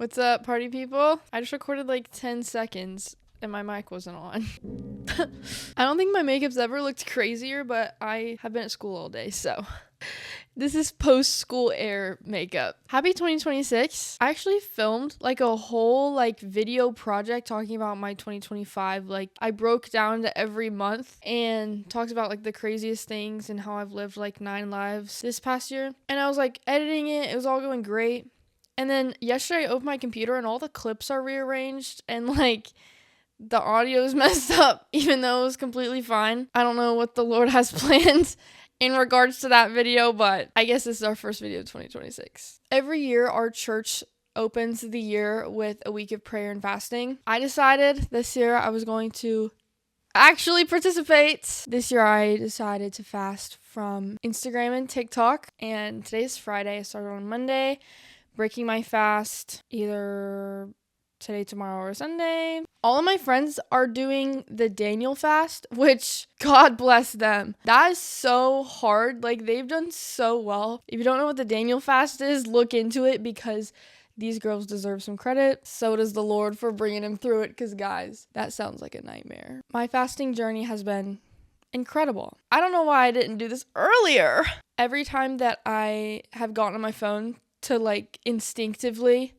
What's up, party people? I just recorded like 10 seconds and my mic wasn't on. I don't think my makeup's ever looked crazier, but I have been at school all day, so this is post-school air makeup. Happy 2026. I actually filmed like a whole like video project talking about my 2025. Like I broke down to every month and talked about like the craziest things and how I've lived like 9 lives this past year. And I was like editing it. It was all going great. And then yesterday I opened my computer and all the clips are rearranged and like the audio's messed up even though it was completely fine. I don't know what the Lord has planned in regards to that video, but I guess this is our first video of 2026. Every year our church opens the year with a week of prayer and fasting. I decided this year I was going to actually participate. This year I decided to fast from Instagram and TikTok, and today's Friday. I started on Monday, breaking my fast either today, tomorrow, or Sunday. All of my friends are doing the Daniel fast, which God bless them. That is so hard. Like, they've done so well. If you don't know what the Daniel fast is, look into it because these girls deserve some credit. So does the Lord for bringing them through it, because guys, that sounds like a nightmare. My fasting journey has been incredible. I don't know why I didn't do this earlier. Every time that I have gotten on my phone to like instinctively,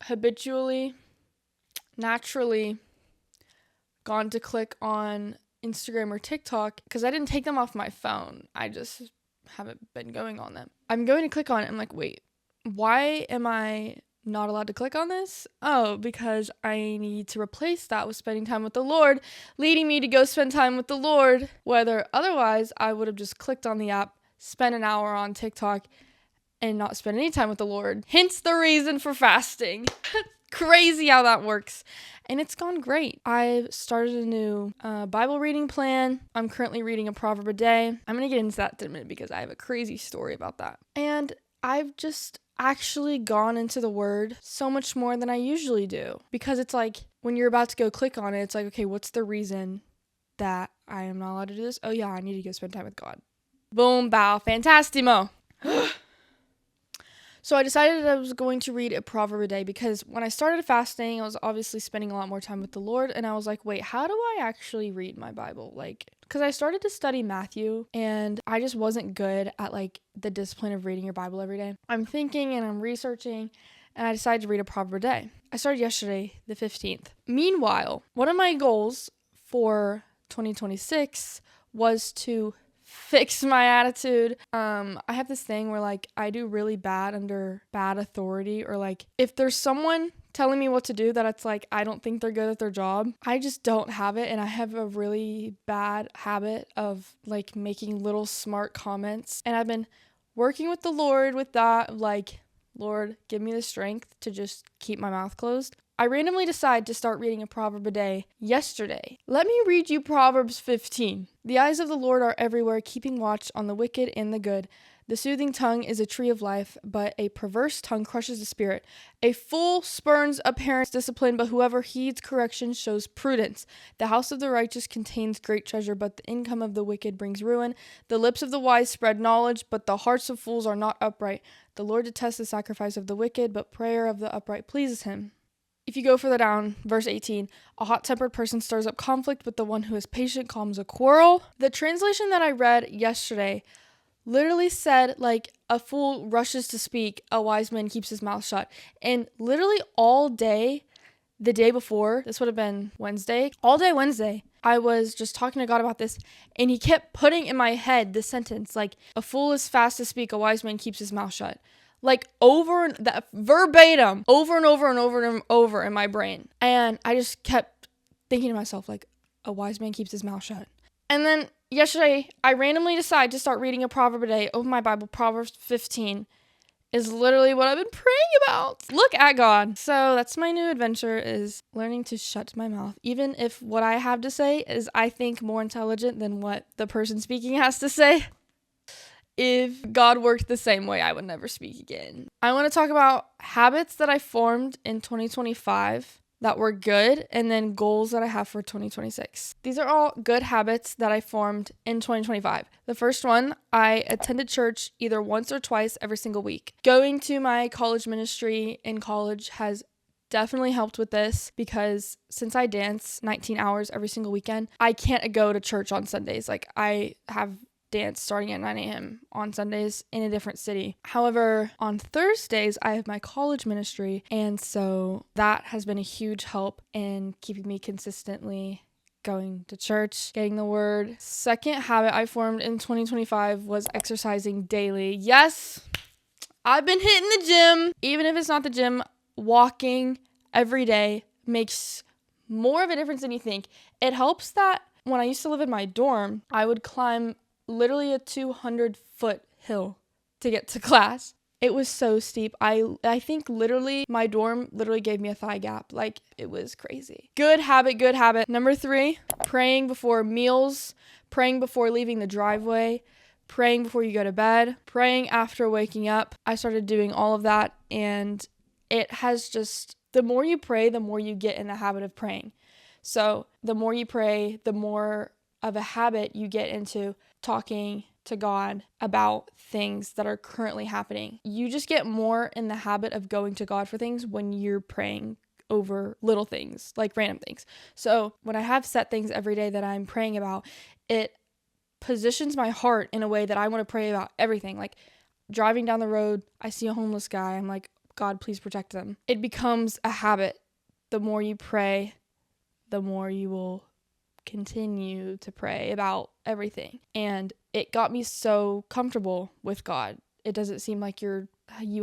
habitually, naturally gone to click on Instagram or TikTok, because I didn't take them off my phone. I just haven't been going on them. I'm going to click on it. I'm like, wait, why am I not allowed to click on this? Oh, because I need to replace that with spending time with the Lord, leading me to go spend time with the Lord. Whether otherwise, I would have just clicked on the app, spent an hour on TikTok, and not spend any time with the Lord. Hence the reason for fasting. Crazy how that works. And it's gone great. I've started a new Bible reading plan. I'm currently reading a proverb a day. I'm going to get into that in a minute because I have a crazy story about that. And I've just actually gone into the Word so much more than I usually do. Because it's like, when you're about to go click on it, it's like, okay, what's the reason that I am not allowed to do this? Oh yeah, I need to go spend time with God. Boom, bow, fantastimo. So I decided I was going to read a proverb a day because when I started fasting, I was obviously spending a lot more time with the Lord. And I was like, wait, how do I actually read my Bible? Like, because I started to study Matthew and I just wasn't good at like the discipline of reading your Bible every day. I'm thinking and I'm researching and I decided to read a proverb a day. I started yesterday, the 15th. Meanwhile, one of my goals for 2026 was to fix my attitude. I have this thing where like I do really bad under bad authority, or like if there's someone telling me what to do that it's like I don't think they're good at their job, I just don't have it. And I have a really bad habit of like making little smart comments, and I've been working with the Lord with that, like, Lord, give me the strength to just keep my mouth closed. I randomly decide to start reading a proverb a day yesterday. Let me read you Proverbs 15. The eyes of the Lord are everywhere, keeping watch on the wicked and the good. The soothing tongue is a tree of life, but a perverse tongue crushes the spirit. A fool spurns a parent's discipline, but whoever heeds correction shows prudence. The house of the righteous contains great treasure, but the income of the wicked brings ruin. The lips of the wise spread knowledge, but the hearts of fools are not upright. The Lord detests the sacrifice of the wicked, but prayer of the upright pleases him. If you go further down, verse 18, a hot-tempered person stirs up conflict, but the one who is patient calms a quarrel. The translation that I read yesterday literally said, like, a fool rushes to speak, a wise man keeps his mouth shut. And literally all day, the day before, this would have been Wednesday, all day Wednesday, I was just talking to God about this, and he kept putting in my head this sentence, like, a fool is fast to speak, a wise man keeps his mouth shut. Like over and that verbatim, over and over and over and over in my brain. And I just kept thinking to myself, like, a wise man keeps his mouth shut. And then yesterday, I randomly decided to start reading a proverb a day. Open my Bible, Proverbs 15 is literally what I've been praying about. Look at God. So that's my new adventure, is learning to shut my mouth. Even if what I have to say is, I think, more intelligent than what the person speaking has to say. If God worked the same way, I would never speak again. I want to talk about habits that I formed in 2025 that were good, and then goals that I have for 2026. These are all good habits that I formed in 2025. The first one, I attended church either once or twice every single week. Going to my college ministry in college has definitely helped with this, because since I dance 19 hours every single weekend, I can't go to church on Sundays. Like, I have dance starting at 9 a.m. on Sundays in a different city. However, on Thursdays, I have my college ministry, and so that has been a huge help in keeping me consistently going to church, getting the word. Second habit I formed in 2025 was exercising daily. Yes, I've been hitting the gym. Even if it's not the gym, walking every day makes more of a difference than you think. It helps that when I used to live in my dorm, I would climb literally a 200-foot hill to get to class. It was so steep. I think literally my dorm literally gave me a thigh gap. Like, it was crazy. Good habit, good habit. Number 3, praying before meals, praying before leaving the driveway, praying before you go to bed, praying after waking up. I started doing all of that, and it has just, the more you pray, the more you get in the habit of praying. So the more you pray, the more of a habit you get into talking to God about things that are currently happening. You just get more in the habit of going to God for things when you're praying over little things, like random things. So when I have set things every day that I'm praying about, it positions my heart in a way that I want to pray about everything. Like, driving down the road, I see a homeless guy, I'm like, God, please protect them. It becomes a habit. The more you pray, the more you will continue to pray about everything. And it got me so comfortable with God. It doesn't seem like you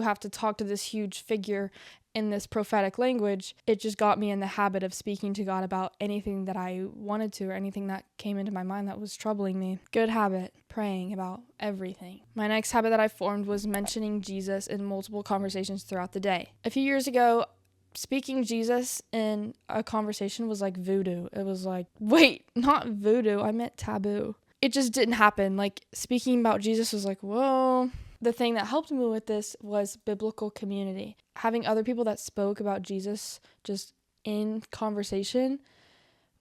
have to talk to this huge figure in this prophetic language. It just got me in the habit of speaking to God about anything that I wanted to, or anything that came into my mind that was troubling me. Good habit, praying about everything. My next habit that I formed was mentioning Jesus in multiple conversations throughout the day. A few years ago, speaking Jesus in a conversation was like voodoo. It was like, wait, not voodoo, I meant taboo. It just didn't happen. Like, speaking about Jesus was like, whoa. The thing that helped me with this was biblical community. Having other people that spoke about Jesus just in conversation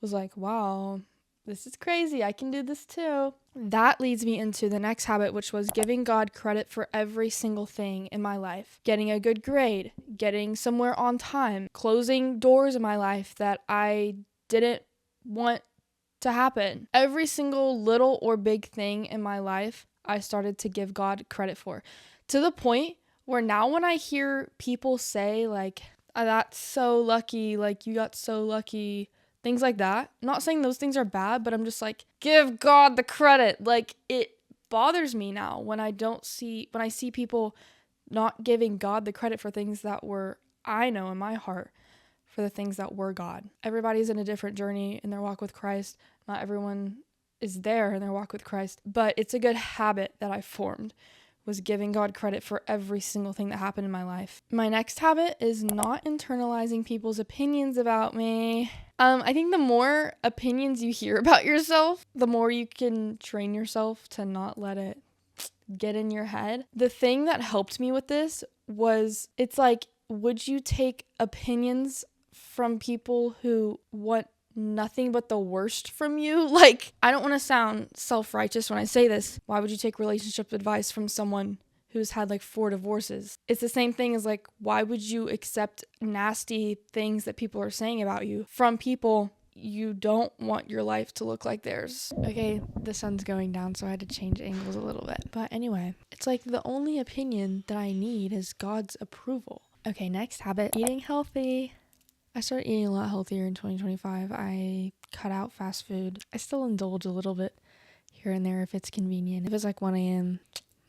was like, wow, this is crazy. I can do this too. That leads me into the next habit, which was giving God credit for every single thing in my life. Getting a good grade, getting somewhere on time, closing doors in my life that I didn't want to happen. Every single little or big thing in my life, I started to give God credit for. To the point where now when I hear people say like, "Oh, that's so lucky, like you got so lucky," things like that. I'm not saying those things are bad, but I'm just like, give God the credit. Like, it bothers me now when I see people not giving God the credit for things that were, I know in my heart, for the things that were God. Everybody's in a different journey in their walk with Christ. Not everyone is there in their walk with Christ, but it's a good habit that I formed, was giving God credit for every single thing that happened in my life. My next habit is not internalizing people's opinions about me. I think the more opinions you hear about yourself, the more you can train yourself to not let it get in your head. The thing that helped me with this was, it's like, would you take opinions from people who want nothing but the worst from you? Like, I don't want to sound self-righteous when I say this. Why would you take relationship advice from someone who's had like 4 divorces? It's the same thing as like, why would you accept nasty things that people are saying about you from people you don't want your life to look like theirs? Okay, the sun's going down, so I had to change angles a little bit. But anyway, it's like the only opinion that I need is God's approval. Okay, next habit, eating healthy. I started eating a lot healthier in 2025. I cut out fast food. I still indulge a little bit here and there if it's convenient. If it's like 1 a.m.,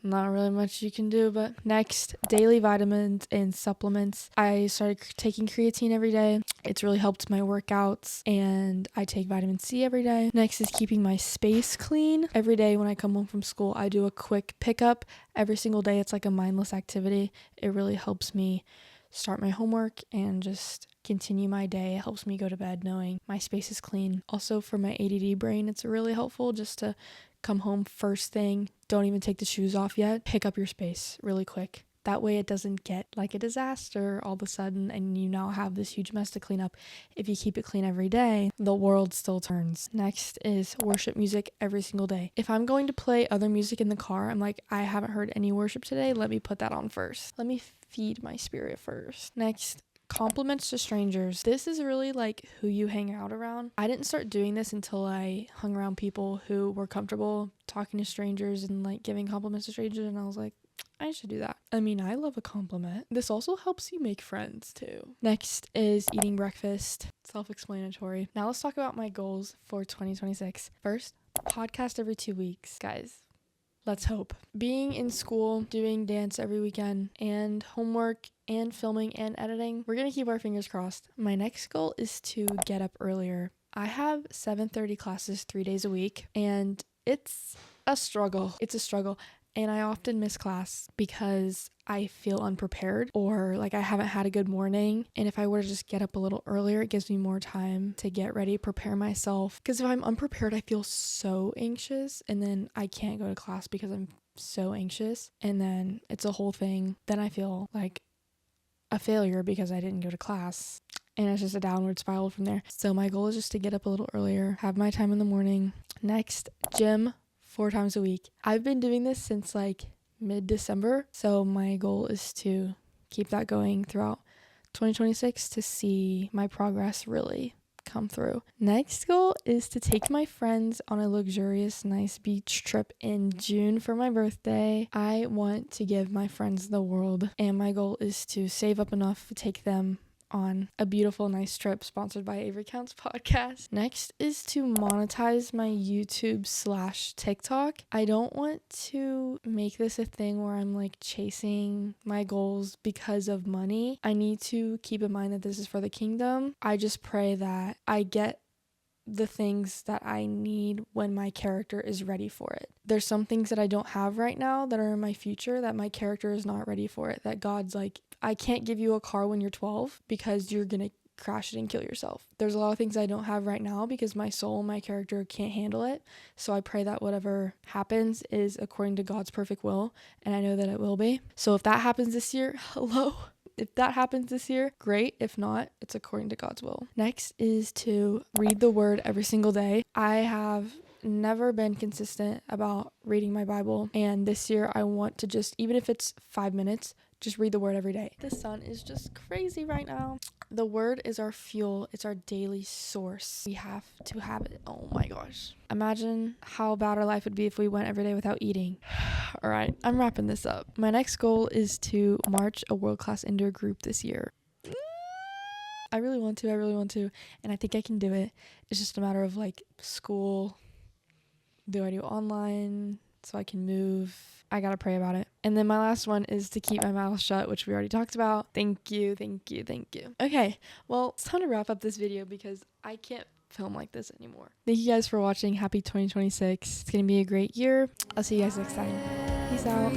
not really much you can do. But next, daily vitamins and supplements. I started taking creatine every day. It's really helped my workouts, and I take vitamin C every day. Next is keeping my space clean. Every day when I come home from school, I do a quick pickup. Every single day, it's like a mindless activity. It really helps me start my homework and just continue my day. It helps me go to bed knowing my space is clean. Also, for my ADD brain, it's really helpful just to come home first thing, don't even take the shoes off yet, pick up your space really quick. That way it doesn't get like a disaster all of a sudden and you now have this huge mess to clean up. If you keep it clean every day, the world still turns. Next is worship music every single day. If I'm going to play other music in the car, I'm like, I haven't heard any worship today. Let me put that on first. Let me feed my spirit first. Next, compliments to strangers. This is really like who you hang out around. I didn't start doing this until I hung around people who were comfortable talking to strangers and like giving compliments to strangers, and I was like, I should do that. I mean, I love a compliment. This also helps you make friends too. Next is eating breakfast. Self-explanatory. Now let's talk about my goals for 2026. First, podcast every 2 weeks. Guys, let's hope. Being in school, doing dance every weekend, and homework, and filming, and editing, we're gonna keep our fingers crossed. My next goal is to get up earlier. I have 7:30 classes 3 days a week, and it's a struggle. And I often miss class because I feel unprepared or like I haven't had a good morning. And if I were to just get up a little earlier, it gives me more time to get ready, prepare myself. Because if I'm unprepared, I feel so anxious, and then I can't go to class because I'm so anxious. And then it's a whole thing. Then I feel like a failure because I didn't go to class. And it's just a downward spiral from there. So my goal is just to get up a little earlier, have my time in the morning. Next, gym 4 times a week. I've been doing this since like mid-December, so my goal is to keep that going throughout 2026 to see my progress really come through. Next goal is to take my friends on a luxurious, nice beach trip in June for my birthday. I want to give my friends the world, and my goal is to save up enough to take them on a beautiful, nice trip sponsored by Averie Counts podcast. Next is to monetize my YouTube/TikTok. I don't want to make this a thing where I'm like chasing my goals because of money. I need to keep in mind that this is for the kingdom. I just pray that I get the things that I need when my character is ready for it. There's some things that I don't have right now that are in my future that my character is not ready for it. That God's like, I can't give you a car when you're 12 because you're gonna crash it and kill yourself. There's a lot of things I don't have right now because my soul and my character can't handle it. So I pray that whatever happens is according to God's perfect will, and I know that it will be. So if that happens this year, hello. If that happens this year, great. If not, it's according to God's will. Next is to read the word every single day. I have never been consistent about reading my Bible, and this year I want to just, even if it's 5 minutes, just read the word every day. The sun is just crazy right now. The word is our fuel. It's our daily source. We have to have it. Oh my gosh. Imagine how bad our life would be if we went every day without eating. All right, I'm wrapping this up. My next goal is to march a world-class indoor group this year. I really want to, and I think I can do it. It's just a matter of like school. Do I do online so I can move? I gotta pray about it. And then my last one is to keep my mouth shut, which we already talked about. Thank you. Okay, well, it's time to wrap up this video because I can't film like this anymore. Thank you guys for watching. Happy 2026. It's gonna be a great year. I'll see you guys next time. Peace out.